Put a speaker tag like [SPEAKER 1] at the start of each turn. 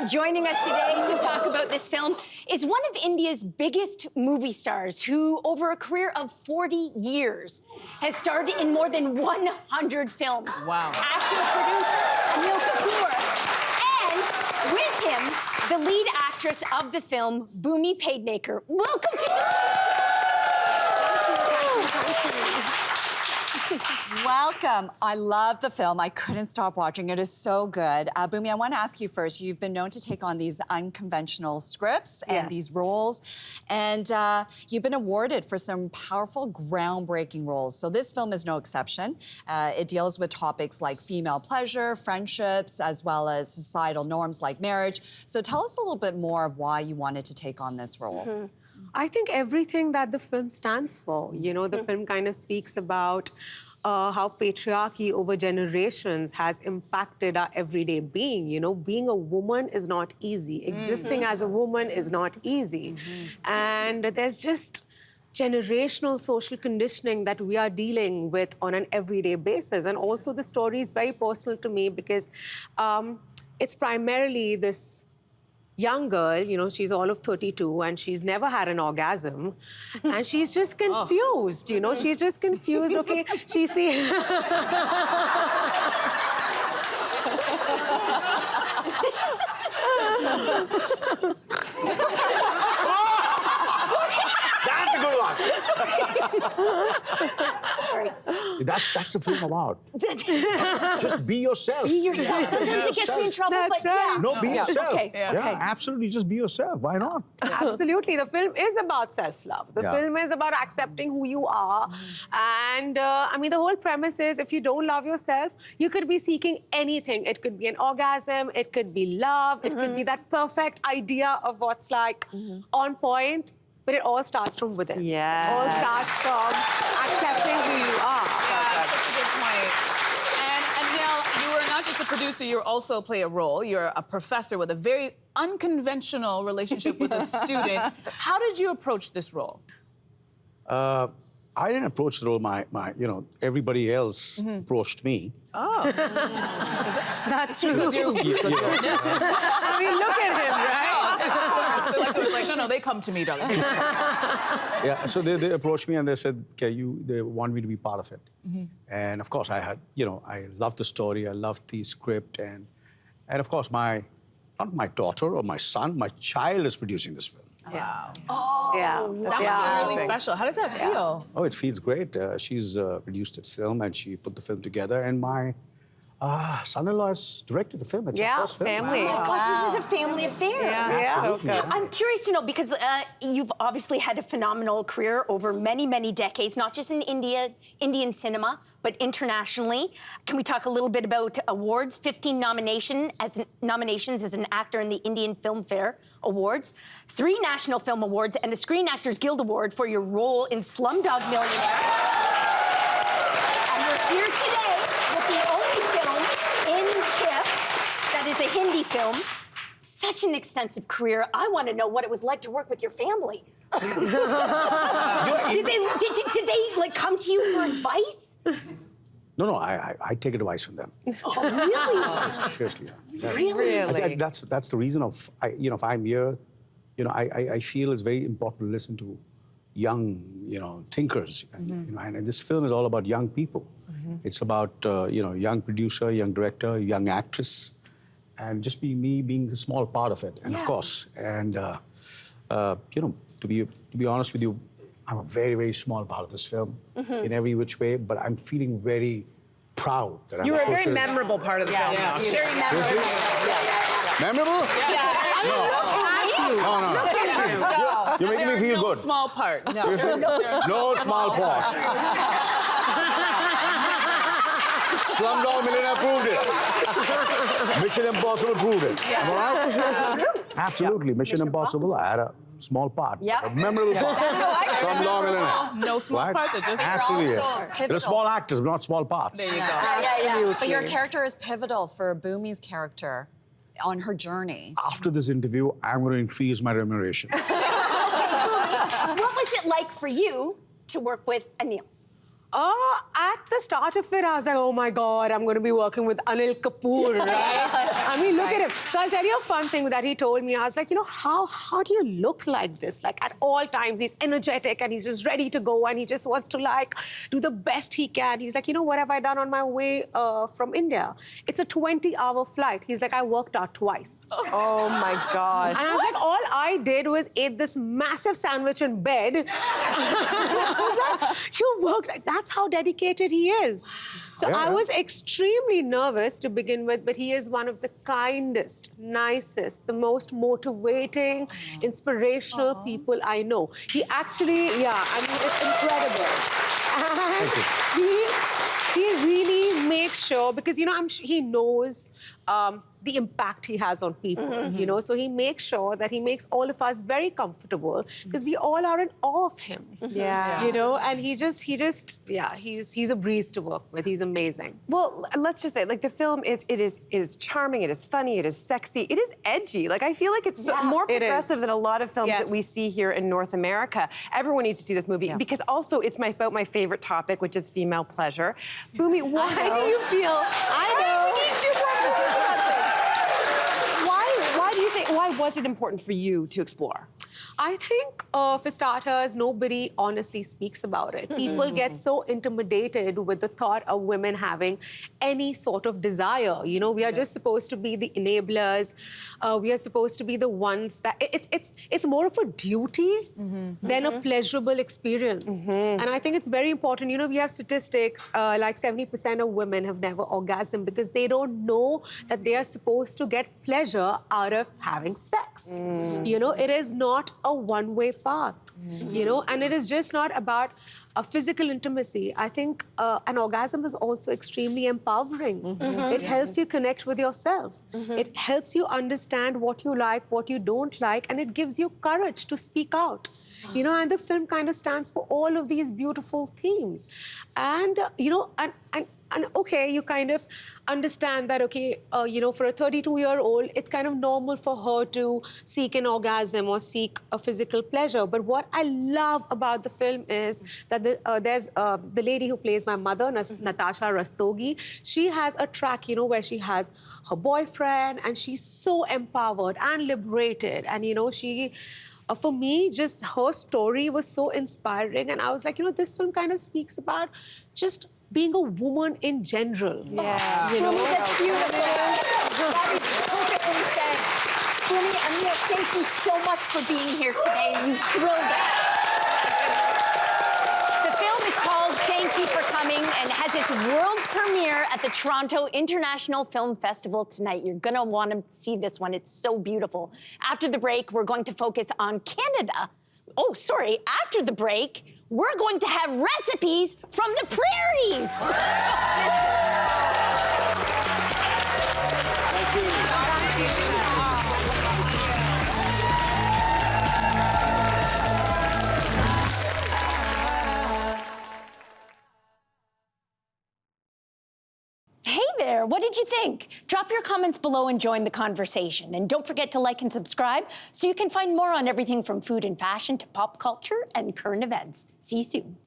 [SPEAKER 1] Joining us today to talk about this film is one of India's biggest movie stars who, over a career of 40 years, has starred in more than 100 films.
[SPEAKER 2] Wow.
[SPEAKER 1] Actor, producer, Anil Kapoor. And with him, the lead actress of the film, Bhumi Pednekar. Welcome to
[SPEAKER 3] Welcome. I love the film. I couldn't stop watching. It is so good. Bhumi, I want to ask you first. You've been known to take on these unconventional scripts and these roles, and you've been awarded for some powerful, groundbreaking roles. So this film is no exception. It deals with topics like female pleasure, friendships, as well as societal norms like marriage. So tell us a little bit more of why you wanted to take on this role.
[SPEAKER 4] Mm-hmm. I think everything that the film stands for. You know, the film kind of speaks about how patriarchy over generations has impacted our everyday being. You know, being a woman is not easy. Existing as a woman is not easy. And there's just generational social conditioning that we are dealing with on an everyday basis. And also the story is very personal to me because it's primarily this young girl, you know, she's all of 32 and she's never had an orgasm. And she's just confused, you know, she's just confused. Okay, she sees...
[SPEAKER 5] That's a good one. That's the film about. Just be yourself.
[SPEAKER 1] Be yourself. Sometimes it gets me in trouble,
[SPEAKER 4] That's
[SPEAKER 1] but
[SPEAKER 4] right.
[SPEAKER 1] yeah.
[SPEAKER 5] No, be yourself.
[SPEAKER 1] Okay.
[SPEAKER 5] Yeah, absolutely. Just be yourself. Why not?
[SPEAKER 4] Absolutely. The film is about self-love. The film is about accepting who you are. And, I mean, the whole premise is if you don't love yourself, you could be seeking anything. It could be an orgasm. It could be love. It could be that perfect idea of what's like on point. But it all starts from within.
[SPEAKER 3] Yeah.
[SPEAKER 4] It all starts from accepting who you are.
[SPEAKER 2] Yeah, such a good point. And Anil, you were not just a producer, you also play a role. You're a professor with a very unconventional relationship with a student. How did you approach this role?
[SPEAKER 5] I didn't approach the role. You know, everybody else approached me.
[SPEAKER 2] Oh.
[SPEAKER 4] That's true.
[SPEAKER 2] Because you're,
[SPEAKER 4] I mean, look at him, right?
[SPEAKER 2] Of course. Like, no, they come to me, darling.
[SPEAKER 5] Yeah, so they approached me and they said, okay, they want me to be part of it. And of course, I had, you know, I loved the story, I loved the script, and of course, not my daughter or my son, my child is producing this film.
[SPEAKER 2] Wow.
[SPEAKER 1] Oh,
[SPEAKER 4] Yeah.
[SPEAKER 2] That was really special. How does that feel?
[SPEAKER 5] Oh, it feels great. She's produced this film and she put the film together, and my son-in-law has directed the film. It's her first film.
[SPEAKER 4] family.
[SPEAKER 1] Oh my gosh, this is a family affair.
[SPEAKER 4] Yeah.
[SPEAKER 1] I'm curious to know, because you've obviously had a phenomenal career over many, many decades, not just in Indian cinema, but internationally. Can we talk a little bit about awards? 15 nominations as an actor in the Indian Filmfare Awards, 3 National Film Awards, and a Screen Actors Guild Award for your role in Slumdog Millionaire. And we're here today with the only film in TIFF that is a Hindi film. Such an extensive career. I want to know what it was like to work with your family. Did they like come to you for advice?
[SPEAKER 5] No, I take advice from them.
[SPEAKER 1] Oh, really?
[SPEAKER 5] Seriously. Yeah.
[SPEAKER 1] Really?
[SPEAKER 5] That's the reason of, you know, if I'm here, you know, I feel it's very important to listen to young, you know, thinkers. And, you know, and this film is all about young people. It's about, you know, young producer, young director, young actress, and just me being a small part of it. And of course, and, you know, to be honest with you, I'm a very, very small part of this film in every which way, but I'm feeling very proud that I'm
[SPEAKER 4] You were a very
[SPEAKER 5] social-
[SPEAKER 4] memorable part of the film.
[SPEAKER 2] Yeah.
[SPEAKER 1] Very memorable.
[SPEAKER 5] Memorable?
[SPEAKER 1] No.
[SPEAKER 5] You're making me feel good.
[SPEAKER 2] Small part. No.
[SPEAKER 5] Seriously? No small parts. Slumdog Millionaire proved it. Mission Impossible proved it. Am I right?
[SPEAKER 1] That's true.
[SPEAKER 5] Absolutely. Mission Impossible, I had a small part.
[SPEAKER 1] Yeah.
[SPEAKER 5] A memorable part. Slumdog Millionaire.
[SPEAKER 2] No small
[SPEAKER 5] Right?
[SPEAKER 2] parts, are just
[SPEAKER 5] Absolutely.
[SPEAKER 3] pivotal.
[SPEAKER 5] They're small actors, but not small parts.
[SPEAKER 2] There you go.
[SPEAKER 3] But your character is pivotal for Bhumi's character on her journey.
[SPEAKER 5] After this interview, I'm going to increase my remuneration.
[SPEAKER 1] What was it like for you to work with Anil?
[SPEAKER 4] At the start of it, I was like, oh my God, I'm going to be working with Anil Kapoor, right? I mean, look at him. So I'll tell you a fun thing that he told me. I was like, you know, how do you look like this? Like, at all times, he's energetic and he's just ready to go and he just wants to, like, do the best he can. He's like, you know, what have I done on my way from India? It's a 20-hour flight. He's like, I worked out twice.
[SPEAKER 6] Oh, my God.
[SPEAKER 4] And I was like, all I did was eat this massive sandwich in bed. I was like, you worked, that's how dedicated he is. So
[SPEAKER 5] Yeah.
[SPEAKER 4] I was extremely nervous to begin with, but he is one of the kindest, nicest, the most motivating, inspirational people I know. He actually, I mean, it's incredible. And he really makes sure, because, you know, he knows the impact he has on people, you know? So he makes sure that he makes all of us very comfortable because we all are in awe of him.
[SPEAKER 6] Yeah.
[SPEAKER 4] You know, and he's a breeze to work with. He's amazing.
[SPEAKER 6] Well, let's just say, like, the film it is charming, it is funny, it is sexy, it is edgy. Like, I feel like it's more
[SPEAKER 4] it is.
[SPEAKER 6] progressive than a lot of films
[SPEAKER 4] Yes.
[SPEAKER 6] that we see here in North America. Everyone needs to see this movie because also it's about my favorite topic, which is female pleasure. Bhumi, why do you feel? Why was it important for you to explore?
[SPEAKER 4] I think, for starters, nobody honestly speaks about it. People get so intimidated with the thought of women having any sort of desire. You know, we are just supposed to be the enablers. We are supposed to be the ones that... It's more of a duty than a pleasurable experience. And I think it's very important. You know, we have statistics, like 70% of women have never orgasmed because they don't know that they are supposed to get pleasure out of having sex. You know, it is not a one-way path, you know, and it is just not about a physical intimacy. I think an orgasm is also extremely empowering. It helps you connect with yourself. It helps you understand what you like, what you don't like, and it gives you courage to speak out. You know, and the film kind of stands for all of these beautiful themes. And, you know, and okay, you kind of understand that, okay, you know, for a 32-year-old, it's kind of normal for her to seek an orgasm or seek a physical pleasure. But what I love about the film is that there's the lady who plays my mother, Natasha Rastogi. She has a track, you know, where she has her boyfriend and she's so empowered and liberated. And, you know, she... for me, just her story was so inspiring. And I was like, you know, this film kind of speaks about just being a woman in general.
[SPEAKER 6] Yeah.
[SPEAKER 4] You know?
[SPEAKER 1] Bhumi, that's beautiful. That is perfectly said. Bhumi, Anil, thank you so much for being here today. You thrilled us. The film is called Thank You for Coming and has its world premiere at the Toronto International Film Festival tonight. You're going to want to see this one. It's so beautiful. After the break, we're going to focus on Canada. Oh, sorry. After the break, we're going to have recipes from the prairies.
[SPEAKER 5] Thank you.
[SPEAKER 1] Hey there, what did you think? Drop your comments below and join the conversation. And don't forget to like and subscribe so you can find more on everything from food and fashion to pop culture and current events. See you soon.